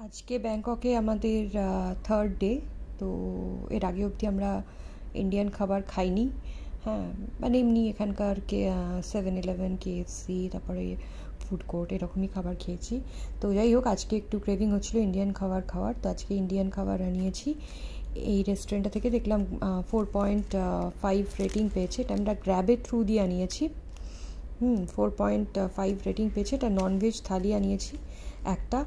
আজকে ব্যাংককে আমাদের থার্ড ডে। তো এর আগে অবধি আমরা ইন্ডিয়ান খাবার খাইনি। হ্যাঁ, মানে এমনি এখানকার 7-11, KFC, তারপরে ফুড কোর্ট এরকমই খাবার খেয়েছি। তো যাই হোক, আজকে একটু ক্রেভিং হচ্ছিলো ইন্ডিয়ান খাওয়ার। তো আজকে ইন্ডিয়ান খাবার আনিয়েছি এই রেস্টুরেন্টটা থেকে। দেখলাম 4.5 রেটিং পেয়েছে। এটা আমরা গ্র্যাবের থ্রু দিয়ে আনিয়েছি। 4.5 রেটিং পেয়েছে। এটা ননভেজ থালি আনিয়েছি একটা।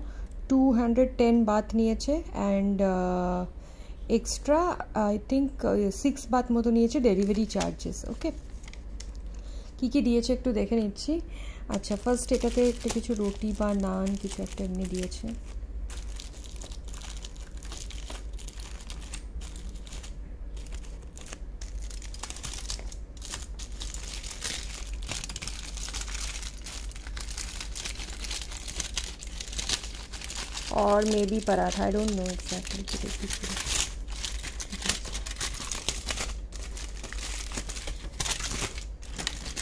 210 বাত নিয়েছে and extra I think 6 Baat মতো নিয়েছে ডেলিভারি চার্জেস। ওকে, কী কী দিয়েছে একটু দেখে নিচ্ছি। আচ্ছা, ফার্স্ট এটাতে একটা কিছু রুটি বা নান কিছু একটা এমনি দিয়েছে। और may be paratha, I don't know exactly কি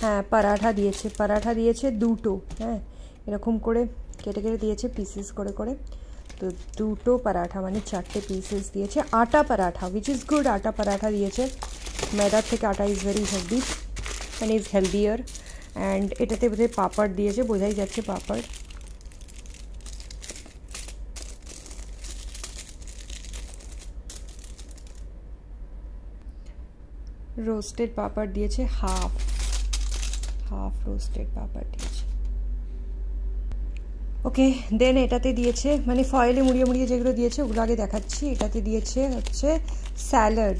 হ্যাঁ, পরাঠা দিয়েছে দুটো। হ্যাঁ, এরকম করে কেটে কেটে দিয়েছে পিসেস করে করে। তো দুটো পরাঠা মানে 4টে পিসেস দিয়েছে। আটা পরাঠা, উইচ ইজ গুড। আটা পরাঠা দিয়েছে। मैदाর থেকে আটা is very healthy and is healthier. And এটাতে বোধহয় পাপড় দিয়েছে, বোঝাই যাচ্ছে পাপড়। রোস্টেড পাপড় দিয়েছে, হাফ রোস্টেড পাপড় দিয়েছে। ওকে, দেন এটাতে দিয়েছে মানে ফয়েলে মুড়িয়ে মুড়িয়ে যেগুলো দিয়েছে ওগুলো আগে দেখাচ্ছি। এটাতে দিয়েছে হচ্ছে স্যালাড।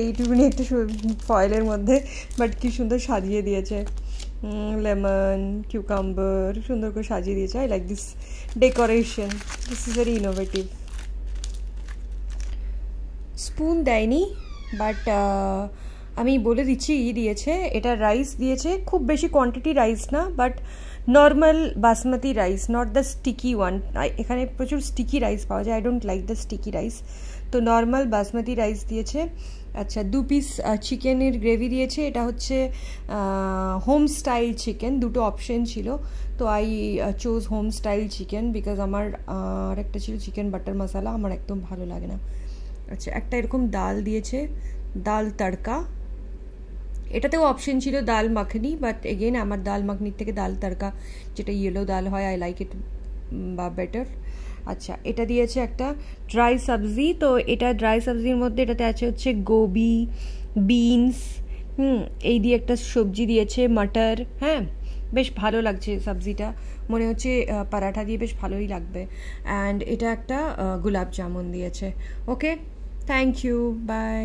এইটুকুনি একটা ফয়েলের মধ্যে, বাট কি সুন্দর সাজিয়ে দিয়েছে। লেমন, কিউকাম্বার সুন্দর করে সাজিয়ে দিয়েছে। I like this decoration, this is very innovative. Spoon দেয়নি, বাট আমি বলে দিচ্ছি দিয়েছে। এটা রাইস দিয়েছে, খুব বেশি কোয়ান্টিটি রাইস না, but normal basmati rice, not the sticky one. এখানে প্রচুর স্টিকি রাইস পাওয়া যায়, I don't like the sticky rice. তো নর্মাল বাসমতি রাইস দিয়েছে। আচ্ছা, 2 পিস চিকেনের গ্রেভি দিয়েছে। এটা হচ্ছে হোম স্টাইল চিকেন। দুটো অপশন ছিল, তো I choose home style chicken because আমার আরেকটা ছিল চিকেন বাটার মশলা, আমার একদম ভালো লাগে না। আচ্ছা, একটা এরকম ডাল দিয়েছে, ডাল তড়কা। এটাতেও অপশন ছিল ডাল মাখনি, বাট এগেন আমার ডাল মাখনির থেকে ডাল তড়কা, যেটা ইয়েলো ডাল হয়, আই লাইক ইট বা বেটার। আচ্ছা, এটা দিয়েছে একটা ড্রাই সবজি। তো এটা ড্রাই সবজির মধ্যে এটাতে আছে হচ্ছে গোবি, বিনস, এই দিয়ে একটা সবজি দিয়েছে, মটর। হ্যাঁ, বেশ ভালো লাগছে সবজিটা, মনে হচ্ছে পরাঠা দিয়ে বেশ ভালোই লাগবে। অ্যান্ড এটা একটা গোলাপ জামুন দিয়েছে। ওকে, থ্যাংক ইউ, বাই।